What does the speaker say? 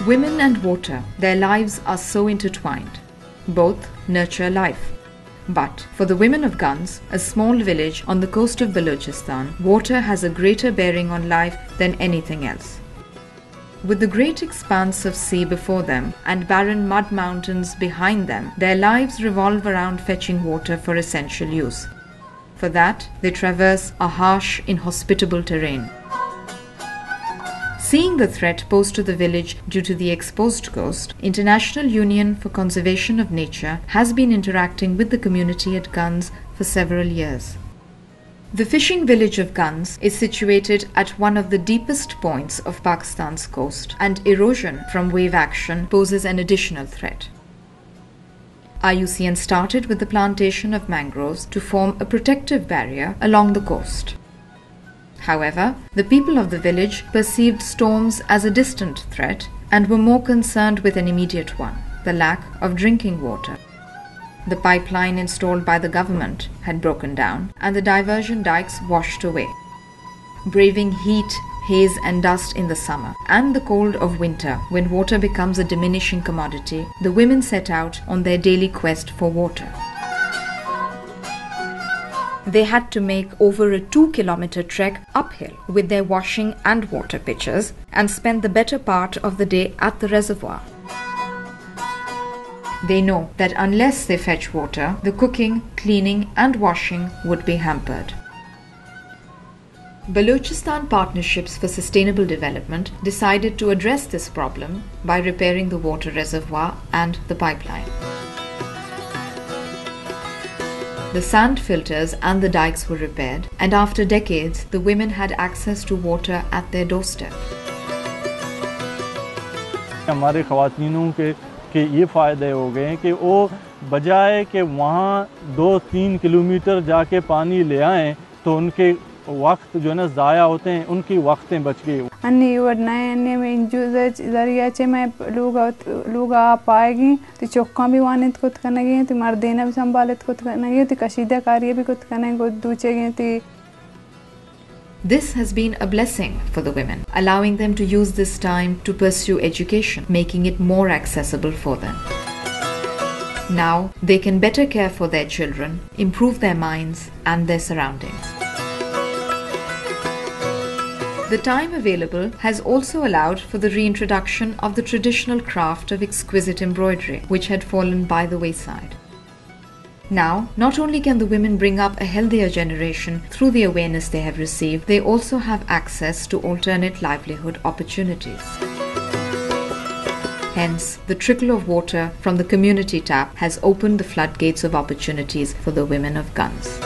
Women and water, their lives are so intertwined. Both nurture life. But for the women of Gans, a small village on the coast of Balochistan, water has a greater bearing on life than anything else. With the great expanse of sea before them and barren mud mountains behind them, their lives revolve around fetching water for essential use. For that, they traverse a harsh, inhospitable terrain. Seeing the threat posed to the village due to the exposed coast, International Union for Conservation of Nature has been interacting with the community at Gans for several years. The fishing village of Gans is situated at one of the deepest points of Pakistan's coast, and erosion from wave action poses an additional threat. IUCN started with the plantation of mangroves to form a protective barrier along the coast. However, the people of the village perceived storms as a distant threat and were more concerned with an immediate one, the lack of drinking water. The pipeline installed by the government had broken down and the diversion dikes washed away. Braving heat, haze and dust in the summer and the cold of winter, when water becomes a diminishing commodity, the women set out on their daily quest for water. They had to make over a 2-kilometer trek uphill with their washing and water pitchers and spend the better part of the day at the reservoir. They know that unless they fetch water, the cooking, cleaning and washing would be hampered. Balochistan Partnerships for Sustainable Development decided to address this problem by repairing the water reservoir and the pipeline. The sand filters and the dikes were repaired, and after decades, the women had access to water at their doorstep. हमारे ख़वातीनों के ये फ़ायदे हो गए हैं कि वो बजाय कि वहाँ 2-3 किलोमीटर जाके पानी ले आएं तो उनके वक्त जो है ना ज़ाया होते हैं, उनकी वक्तें बच गई. अन्य योजनाएं अन्य में जरिया चे मैं लोग आ पाएगी तो चौका भी वानित कुछ करने गए तो मार देना भी संभालित कुछ करने गए तो कशीदा कार्य भी कुछ करने को दूचे गए तो. This has been a blessing for the women, allowing them to use this time to pursue education, making it more accessible for them. Now they can better care for their children, improve their minds and their surroundings. The time available has also allowed for the reintroduction of the traditional craft of exquisite embroidery, which had fallen by the wayside. Now, not only can the women bring up a healthier generation through the awareness they have received, they also have access to alternate livelihood opportunities. Hence, the trickle of water from the community tap has opened the floodgates of opportunities for the women of Gans.